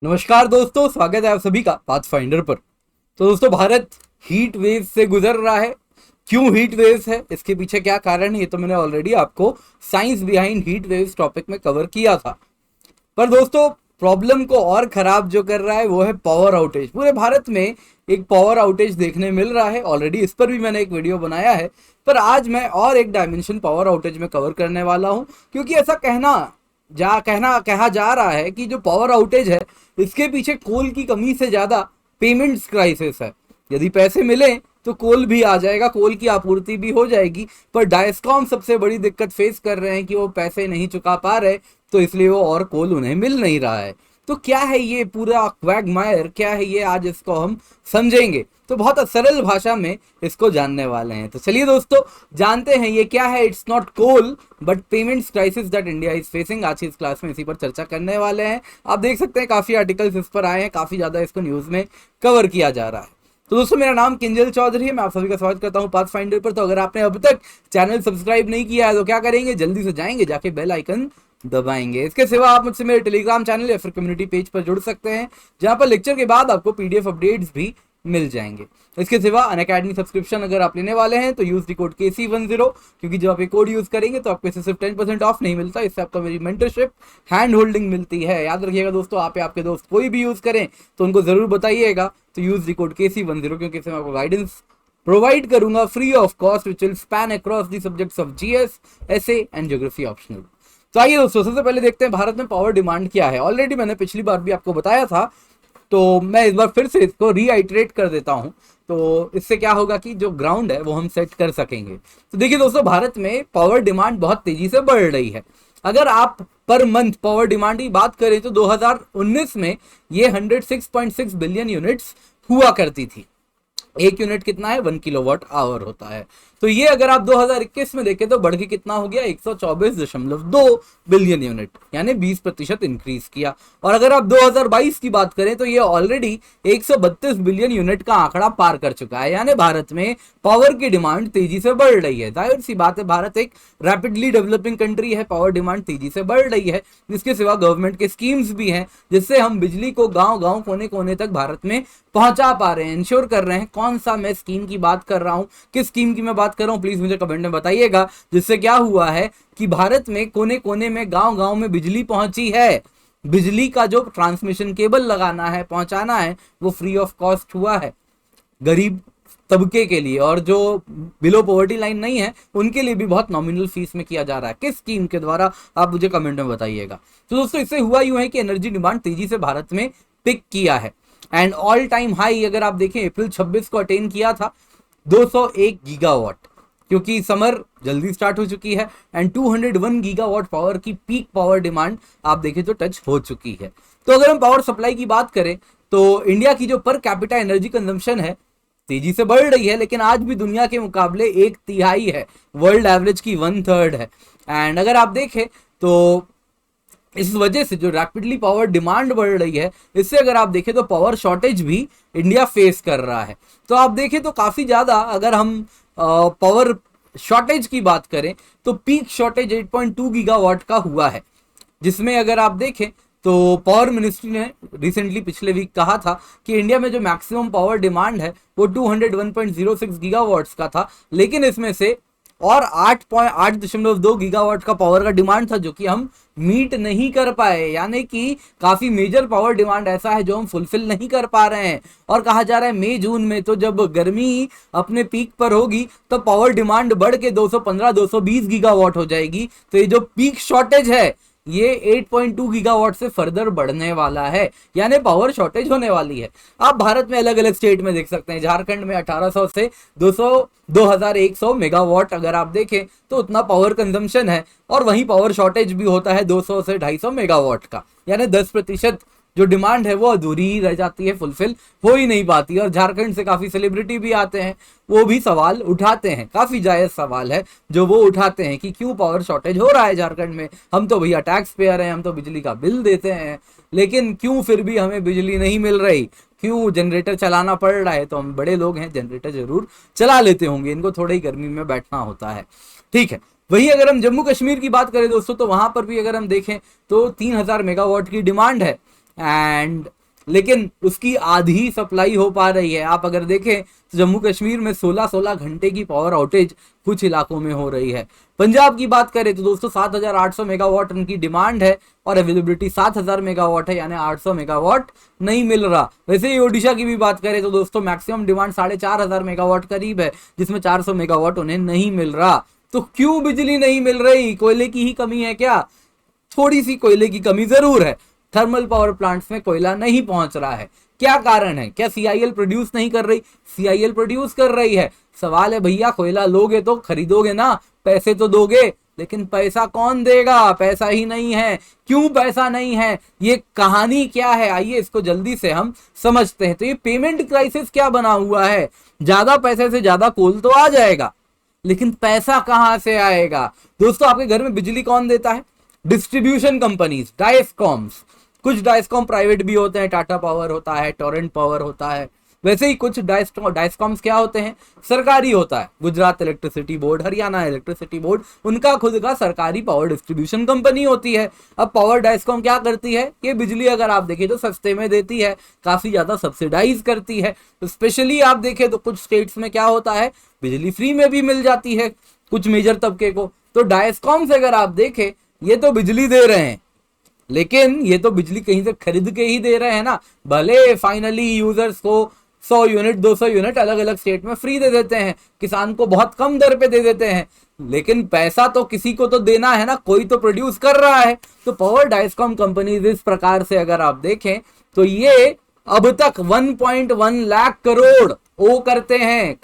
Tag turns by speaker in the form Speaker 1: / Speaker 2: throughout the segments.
Speaker 1: नमस्कार दोस्तों, स्वागत है आप सभी का पाथफाइंडर पर। तो दोस्तों, भारत हीट वेव से गुजर रहा है। क्यों हीट वेव्स है, इसके पीछे क्या कारण है, ये तो मैंने ऑलरेडी आपको science behind heat waves topic में कवर किया था। पर दोस्तों, प्रॉब्लम को और खराब जो कर रहा है वो है पावर आउटेज। पूरे भारत में एक पावर आउटेज देखने मिल रहा है। ऑलरेडी इस पर भी मैंने एक वीडियो बनाया है, पर आज मैं और एक डायमेंशन पावर आउटेज में कवर करने वाला हूं, क्योंकि ऐसा कहा जा रहा है कि जो पावर आउटेज है इसके पीछे कोल की कमी से ज्यादा पेमेंट्स क्राइसिस है। यदि पैसे मिले तो कोल भी आ जाएगा, कोल की आपूर्ति भी हो जाएगी, पर डायस्कॉम सबसे बड़ी दिक्कत फेस कर रहे हैं कि वो पैसे नहीं चुका पा रहे, तो इसलिए वो और कोल उन्हें मिल नहीं रहा है। तो क्या है ये पूरा क्वैगमायर, क्या है ये, आज इसको हम समझेंगे। तो बहुत सरल भाषा में इसको जानने वाले हैं। तो चलिए दोस्तों, जानते हैं ये क्या है। It's not coal but payments crisis that India is facing. आज की इस क्लास में इसी पर चर्चा करने वाले हैं। आप देख सकते हैं काफी आर्टिकल्स इस पर आए हैं, काफी ज्यादा इसको न्यूज में कवर किया जा रहा है। तो दोस्तों, मेरा नाम किंजल चौधरी है, मैं आप सभी का स्वागत करता हूं पाथफाइंडर पर। तो अगर आपने अभी तक चैनल सब्सक्राइब नहीं किया है तो क्या करेंगे, जल्दी से जाएंगे, जाके बेल आइकन दबाएंगे। इसके सिवा आप मुझसे मेरे टेलीग्राम चैनल या फिर कम्युनिटी पेज पर जुड़ सकते हैं, जहां पर लेक्चर के बाद आपको पीडीएफ अपडेट्स भी मिल जाएंगे। इसके सिवा अनअकैडमी सब्सक्रिप्शन अगर आप लेने वाले हैं तो यूज द कोड KC10, क्योंकि जब आप ये कोड यूज करेंगे तो आपको इससे सिर्फ 10% ऑफ नहीं मिलता, इससे आपको मेरी मेंटरशिप हैंड होल्डिंग मिलती है। याद रखिएगा दोस्तों, आप या आपके दोस्त कोई भी यूज करें तो उनको जरूर बताइएगा। तो यूज द कोड KC10, क्योंकि इससे मैं आपको गाइडेंस प्रोवाइड करूंगा free of cost, which will span across the subjects of GS, essay and geography optional. तो आइए दोस्तों, सबसे पहले देखते हैं भारत में पावर डिमांड क्या है। ऑलरेडी मैंने पिछली बार भी आपको बताया था, तो मैं इस बार फिर से इसको रीआइटरेट कर देता हूं। तो इससे क्या होगा कि जो ग्राउंड है वो हम सेट कर सकेंगे। तो देखिए दोस्तों, भारत में पावर डिमांड बहुत तेजी से बढ़ रही है। अगर आप पर मंथ पावर डिमांड की बात करें तो 2019 में ये 106.6 बिलियन यूनिट्स हुआ करती थी। एक यूनिट कितना है, 1 किलोवाट आवर होता है। तो ये अगर आप 2021 में देखें तो बढ़ के कितना हो गया, 124.2 बिलियन यूनिट, यानी 20% इंक्रीज किया। और अगर आप 2022 की बात करें तो ये ऑलरेडी 132 बिलियन यूनिट का आंकड़ा पार कर चुका है। यानी भारत में पावर की डिमांड तेजी से बढ़ रही है। जाहिर सी बात है, भारत एक रैपिडली डेवलपिंग कंट्री है, पावर डिमांड तेजी से बढ़ रही है। इसके सिवा गवर्नमेंट के स्कीम्स भी हैं, जिससे हम बिजली को गांव गांव कोने कोने तक भारत में पहुंचा पा रहे हैं, इंश्योर कर रहे हैं। कौन सा मैं स्कीम की बात कर रहा हूं, किस स्कीम की मैं बात कर रहा हूं, प्लीज मुझे कमेंट में बताइएगा। जिससे क्या हुआ है कि भारत में कोने कोने में, गांव गांव में बिजली पहुंची है। बिजली का जो ट्रांसमिशन केबल लगाना है, पहुंचाना है, वो फ्री ऑफ कॉस्ट हुआ है गरीब तबके के लिए, और जो बिलो पॉवर्टी लाइन नहीं है उनके लिए भी बहुत नॉमिनल फीस में किया जा रहा है। किस स्कीम के द्वारा, आप मुझे कमेंट में बताइएगा। तो दोस्तों, इससे हुआ यूं है कि एनर्जी डिमांड तेजी से भारत में पिक किया है। एंड ऑल टाइम हाई अगर आप देखें, अप्रैल 26 को अटेन किया था 201 गीगावाट, क्योंकि समर जल्दी स्टार्ट हो चुकी है। एंड 201 गीगावाट पावर की पीक पावर डिमांड आप देखें तो टच हो चुकी है। तो अगर हम पावर सप्लाई की बात करें तो इंडिया की जो पर कैपिटा एनर्जी कंजम्पशन है तेजी से बढ़ रही है, लेकिन आज भी दुनिया के मुकाबले 1/3 है, वर्ल्ड एवरेज की 1/3 है। एंड अगर आप देखें तो इस वजह से जो रैपिडली पावर डिमांड बढ़ रही है, इससे अगर आप देखें तो पावर शॉर्टेज भी इंडिया फेस कर रहा है। तो आप देखें तो काफी ज्यादा, अगर हम पावर शॉर्टेज की बात करें तो पीक शॉर्टेज 8.2 गीगावाट का हुआ है, जिसमें अगर आप देखें तो पावर मिनिस्ट्री ने रिसेंटली पिछले वीक कहा था कि इंडिया में जो मैक्सिमम पावर डिमांड है वो 201.06 गीगावाट्स का था, लेकिन इसमें से और 8.8.2 गीगावाट का पावर का डिमांड था जो कि हम मीट नहीं कर पाए। यानी कि काफी मेजर पावर डिमांड ऐसा है जो हम फुलफिल नहीं कर पा रहे हैं। और कहा जा रहा है मई जून में तो जब गर्मी अपने पीक पर होगी तो पावर डिमांड बढ़ के 215-220 गीगावाट हो जाएगी। तो ये जो पीक शॉर्टेज है ये 8.2 गीगावाट से फर्दर बढ़ने वाला है, यानी पावर शॉर्टेज होने वाली है। आप भारत में अलग अलग स्टेट में देख सकते हैं, झारखंड में 1800 से 2100 मेगावाट अगर आप देखें तो उतना पावर कंजम्पशन है, और वहीं पावर शॉर्टेज भी होता है 200 से 250 मेगावाट का। यानी 10% जो डिमांड है वो अधूरी ही रह जाती है, फुलफिल हो ही नहीं पाती। और झारखंड से काफी सेलिब्रिटी भी आते हैं, वो भी सवाल उठाते हैं, काफी जायज सवाल है जो वो उठाते हैं कि क्यों पावर शॉर्टेज हो रहा है झारखंड में। हम तो भैया टैक्स पेयर हैं, हम तो बिजली का बिल देते हैं, लेकिन क्यों फिर भी हमें बिजली नहीं मिल रही, क्यों जनरेटर चलाना पड़ रहा है। तो हम बड़े लोग हैं, जनरेटर जरूर चला लेते होंगे, इनको थोड़ी गर्मी में बैठना होता है, ठीक है। वही अगर हम जम्मू कश्मीर की बात करें दोस्तों, तो वहां पर भी अगर हम देखें तो 3000 मेगावाट की डिमांड है, एंड लेकिन उसकी आधी सप्लाई हो पा रही है। आप अगर देखें तो जम्मू कश्मीर में 16-16 घंटे की पावर आउटेज कुछ इलाकों में हो रही है। पंजाब की बात करें तो दोस्तों 7,800 मेगावाट उनकी डिमांड है और अवेलेबिलिटी 7,000 मेगावाट है, यानी 800 मेगावाट नहीं मिल रहा। वैसे ही ओडिशा की भी बात करें तो दोस्तों मैक्सिमम डिमांड 4,500 मेगावाट करीब है, जिसमें 400 मेगावाट उन्हें नहीं मिल रहा। तो क्यों बिजली नहीं मिल रही? कोयले की ही कमी है क्या? थोड़ी सी कोयले की कमी जरूर है, थर्मल पावर प्लांट्स में कोयला नहीं पहुंच रहा है। क्या कारण है? क्या सीआईएल प्रोड्यूस नहीं कर रही? सीआईएल प्रोड्यूस कर रही है। सवाल है भैया, कोयला लोगे तो खरीदोगे ना, पैसे तो दोगे, लेकिन पैसा कौन देगा? पैसा ही नहीं है। क्यों पैसा नहीं है? ये कहानी क्या है, आइए इसको जल्दी से हम समझते हैं। तो ये पेमेंट क्राइसिस क्या बना हुआ है? ज्यादा पैसे से ज्यादा कोल तो आ जाएगा, लेकिन पैसा कहां से आएगा? दोस्तों आपके घर में बिजली कौन देता है? Distribution companies, discoms. कुछ डायस्कॉम प्राइवेट भी होते हैं, टाटा पावर होता है, टोरेंट पावर होता है। वैसे ही कुछ डायस्कॉम्स क्या होते हैं? सरकारी होता है। Gujarat electricity board, Haryana electricity board, उनका खुद का सरकारी पावर डिस्ट्रीब्यूशन कंपनी होती है। अब पावर डायस्कॉम क्या करती है? ये बिजली अगर आप देखें तो सस्ते में देती है, काफी ज्यादा सब्सिडाइज करती है। तो स्पेशली आप देखें तो कुछ स्टेट्स में क्या होता है, बिजली फ्री में भी मिल जाती है कुछ मेजर तबके को। तो डायस्कॉम से अगर आप देखें, ये तो बिजली दे रहे हैं, लेकिन ये तो बिजली कहीं से खरीद के ही दे रहे हैं ना। भले फाइनली यूजर्स को 100 यूनिट 200 यूनिट अलग अलग स्टेट में फ्री दे देते हैं, किसान को बहुत कम दर पे दे देते हैं, लेकिन पैसा तो किसी को तो देना है ना, कोई तो प्रोड्यूस कर रहा है। तो पावर डायस्कॉम कंपनीज इस प्रकार से अगर आप देखें तो ये अब तक 1.1 लाख करोड़ ओ करते हैं।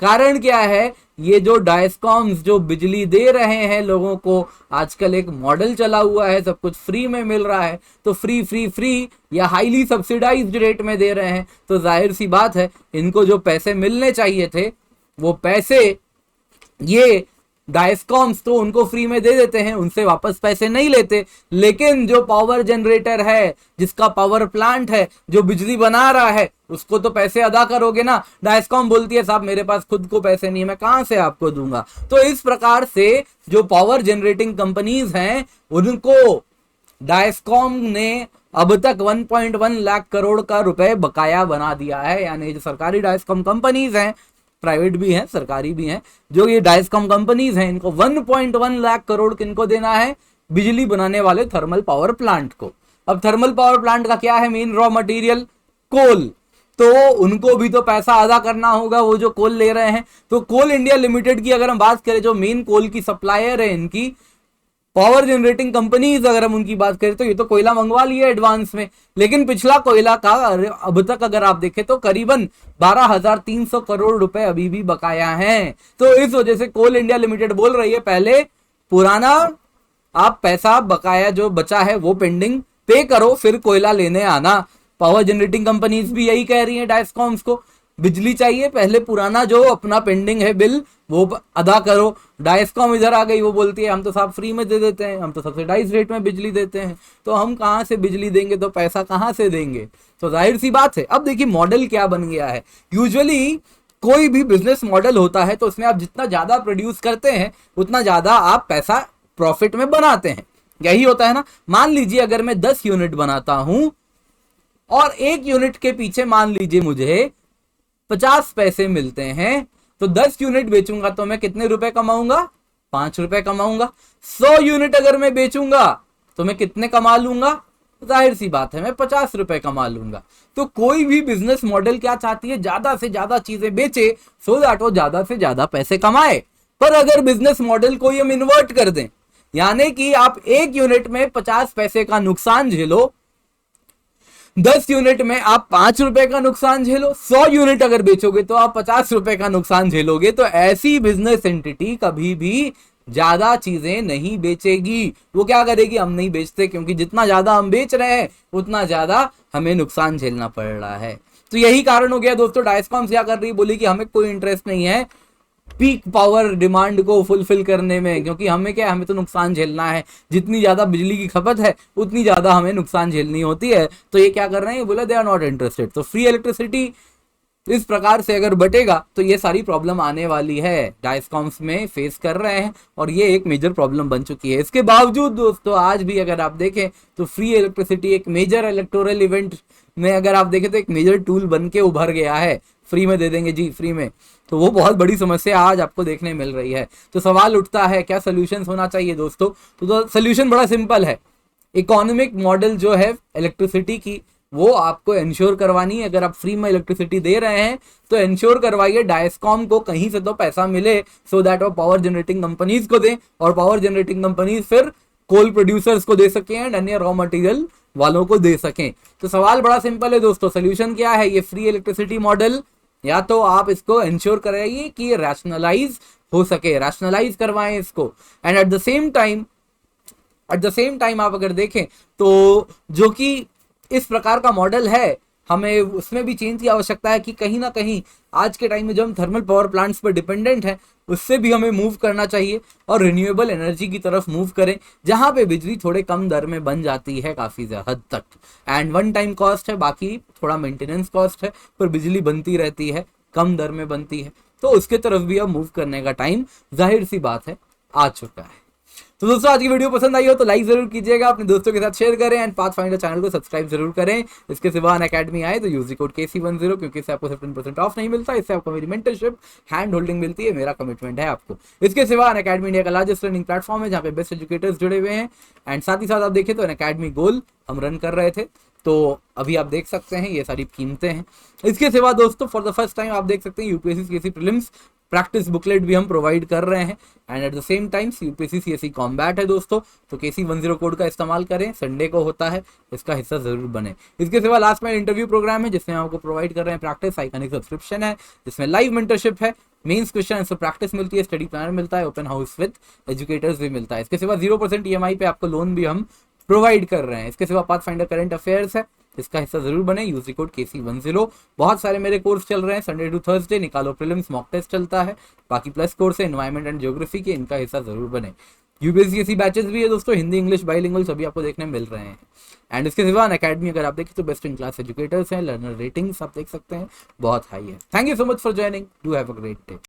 Speaker 1: कारण क्या है? ये जो डायस्कॉम्स जो बिजली दे रहे हैं लोगों को, आजकल एक मॉडल चला हुआ है, सब कुछ फ्री में मिल रहा है, तो फ्री या हाईली सब्सिडाइज्ड रेट में दे रहे हैं। तो जाहिर सी बात है, इनको जो पैसे मिलने चाहिए थे वो पैसे ये डायस्कॉम्स तो उनको फ्री में दे देते हैं, उनसे वापस पैसे नहीं लेते। लेकिन जो पावर जनरेटर है, जिसका पावर प्लांट है, जो बिजली बना रहा है, उसको तो पैसे अदा करोगे ना। डायस्कॉम बोलती है साहब मेरे पास खुद को पैसे नहीं है, मैं कहां से आपको दूंगा। तो इस प्रकार से जो पावर जनरेटिंग कंपनीज हैं उनको डायस्कॉम ने अब तक 1.1 लाख करोड़ का रुपए बकाया बना दिया है। यानी जो सरकारी डायस्कॉम कंपनीज हैं, प्राइवेट भी हैं सरकारी भी हैं, जो ये डायस्कॉम कंपनीज हैं, इनको 1.1 लाख करोड़ किनको देना है? बिजली बनाने वाले थर्मल पावर प्लांट को। अब थर्मल पावर प्लांट का क्या है मेन रॉ मटेरियल? कोल। तो उनको भी तो पैसा अदा करना होगा, वो जो कोल ले रहे हैं। तो कोल इंडिया लिमिटेड की अगर हम बात करें, जो मेन कोल की सप्लायर है इनकी पावर जनरेटिंग कंपनीज, अगर हम उनकी बात करें तो ये तो कोयला मंगवा लिया एडवांस में, लेकिन पिछला कोयला का अब तक अगर आप देखें तो करीबन 12,300 करोड़ रुपए अभी भी बकाया हैं। तो इस वजह से कोल इंडिया लिमिटेड बोल रही है पहले पुराना आप पैसा बकाया जो बचा है वो पेंडिंग पे करो, फिर कोयला लेने आना। पावर जनरेटिंग कंपनीज भी यही कह रही है डायस्कॉम्स को, बिजली चाहिए, पहले पुराना जो अपना पेंडिंग है बिल वो अदा करो। डायस्कॉम इधर आ गई, वो बोलती है हम तो साहब फ्री में दे देते हैं, हम तो सब्सिडाइज रेट में बिजली देते हैं, तो हम कहाँ से बिजली देंगे, तो पैसा कहाँ से देंगे। तो जाहिर सी बात है। अब देखिए मॉडल क्या बन गया है। यूजुअली कोई भी बिजनेस मॉडल होता है तो उसमें आप जितना ज्यादा प्रोड्यूस करते हैं उतना ज्यादा आप पैसा प्रॉफिट में बनाते हैं, यही होता है ना। मान लीजिए अगर मैं 10 यूनिट बनाता हूं और 1 यूनिट के पीछे मान लीजिए मुझे 50 पैसे मिलते हैं, तो 10 यूनिट बेचूंगा तो मैं कितने रुपए कमाऊंगा? 5 रुपए कमाऊंगा। 100 यूनिट अगर मैं बेचूंगा तो मैं कितने कमा लूंगा? जाहिर सी बात है मैं 50 रुपए कमा लूंगा। तो कोई भी बिजनेस मॉडल क्या चाहती है? ज्यादा से ज्यादा चीजें बेचे, सो दैट वो ज्यादा से ज्यादा पैसे कमाए। पर अगर बिजनेस मॉडल को हम इन्वर्ट कर दें, यानी कि आप 1 यूनिट में 50 पैसे का नुकसान झेलो, 10 यूनिट में आप 5 रुपए का नुकसान झेलो, 100 यूनिट अगर बेचोगे तो आप 50 रुपए का नुकसान झेलोगे, तो ऐसी बिजनेस एंटिटी कभी भी ज्यादा चीजें नहीं बेचेगी। वो क्या करेगी? हम नहीं बेचते क्योंकि जितना ज्यादा हम बेच रहे हैं उतना ज्यादा हमें नुकसान झेलना पड़ रहा है। तो यही कारण हो गया दोस्तों। डायस्कॉम क्या कर रही, बोली कि हमें कोई इंटरेस्ट नहीं है पीक पावर डिमांड को फुलफिल करने में, क्योंकि हमें क्या है, हमें तो नुकसान झेलना है। जितनी ज्यादा बिजली की खपत है उतनी ज्यादा हमें नुकसान झेलनी होती है। तो ये क्या कर रहे हैं, बोला दे आर नॉट इंटरेस्टेड। तो फ्री इलेक्ट्रिसिटी इस प्रकार से अगर बटेगा तो ये सारी प्रॉब्लम आने वाली है, डायस्कॉम्स में फेस कर रहे हैं और ये एक मेजर प्रॉब्लम बन चुकी है। इसके बावजूद दोस्तों आज भी अगर आप देखें तो फ्री इलेक्ट्रिसिटी एक मेजर इलेक्टोरल इवेंट में अगर आप देखें तो एक मेजर टूल बन के उभर गया है। फ्री में दे देंगे जी, फ्री में, तो वो बहुत बड़ी समस्या आज आपको देखने मिल रही है। तो सवाल उठता है क्या सोल्यूशन होना चाहिए दोस्तों? तो सोल्यूशन बड़ा सिंपल है। इकोनॉमिक मॉडल जो है इलेक्ट्रिसिटी की वो आपको इंश्योर करवानी है। अगर आप फ्री में इलेक्ट्रिसिटी दे रहे हैं तो इंश्योर करवाइए डायस्कॉम को कहीं से तो पैसा मिले, सो दैट वो पावर जनरेटिंग कंपनीज को दें और पावर जनरेटिंग कंपनीज फिर कोल प्रोड्यूसर्स को दे सकें एंड अन्य रॉ मटेरियल वालों को दे सकें। तो सवाल बड़ा सिंपल है दोस्तों, सोल्यूशन क्या है? ये फ्री इलेक्ट्रिसिटी मॉडल या तो आप इसको इंश्योर कराइए कि ये रैशनलाइज हो सके, रैशनलाइज करवाएं इसको। And at the same time आप अगर देखें तो जो कि इस प्रकार का मॉडल है, हमें उसमें भी चेंज की आवश्यकता है कि कहीं ना कहीं आज के टाइम में जो हम थर्मल पावर प्लांट्स पर डिपेंडेंट हैं उससे भी हमें मूव करना चाहिए और रिन्यूएबल एनर्जी की तरफ मूव करें, जहां पे बिजली थोड़े कम दर में बन जाती है काफी हद तक। एंड वन टाइम कॉस्ट है, बाकी थोड़ा मेंटेनेंस कॉस्ट है, पर बिजली बनती रहती है, कम दर में बनती है। तो उसके तरफ भी अब मूव करने का टाइम जाहिर सी बात है आ चुका है। तो दोस्तों आज की वीडियो पसंद आई हो तो लाइक जरूर कीजिएगा, अपने दोस्तों के साथ शेयर करें एंड पाथफाइंडर चैनल को सब्सक्राइब जरूर करें। इसके सिवा अनअकैडमी आए तो यूज कोड KC10 क्योंकि इससे आपको 15% ऑफ नहीं मिलता, इससे आपको मेरी मेंटरशिप हैंड होल्डिंग मिलती है, मेरा कमिटमेंट है आपको। इसके सिवा अनअकैडमी इंडिया का लार्जेस्ट लर्निंग प्लेटफॉर्म है जहाँ पे बेस्ट एजुकेटर्स जुड़े हुए हैं। एंड साथ ही साथ आप देखें तो अनअकैडमी गोल हम रन कर रहे थे, तो अभी आप देख सकते हैं ये सारी कीमतें हैं। इसके सिवा दोस्तों फॉर द फर्स्ट टाइम आप देख सकते हैं UPSC CSC prelims practice booklet भी हम प्रोवाइड कर रहे हैं। And at the same time UPSC CSC combat है दोस्तों, तो KC10 कोड का इस्तेमाल करें, संडे को होता है, इसका हिस्सा जरूर बने। इसके सिवा लास्ट में इंटरव्यू प्रोग्राम है जिसमें हम आपको प्रोवाइड कर रहे हैं प्रैक्टिस, आइकॉनिक सब्सक्रिप्शन है जिसमें लाइव मेंटरशिप है, मेंस क्वेश्चन आंसर प्रैक्टिस मिलती है, स्टडी प्लानर मिलता है, ओपन हाउस विद एजुकेटर्स भी मिलता है। इसके सिवा 0% EMI पे आपको लोन भी हम प्रोवाइड कर रहे हैं। इसके सिवा पाथफाइंडर करंट अफेयर्स है, इसका हिस्सा जरूर बने, यूजी कोड KC10। बहुत सारे मेरे कोर्स चल रहे हैं, संडे टू थर्सडे निकालो प्रीलिम्स मॉक टेस्ट चलता है, बाकी प्लस कोर्स है एनवायरमेंट एंड ज्योग्राफी के, इनका हिस्सा जरूर बने। यूपीएससी बैचेस भी है दोस्तों, हिंदी इंग्लिश बाइलिंगुअल सभी आपको देखने मिल रहे हैं। एंड इसके सिवा अनअकैडमी अगर आप देखें तो बेस्ट इन क्लास एजुकेटर्स हैं, लर्नर रेटिंग्स आप देख सकते हैं बहुत हाई है। Thank you so much for joining, do have a great day.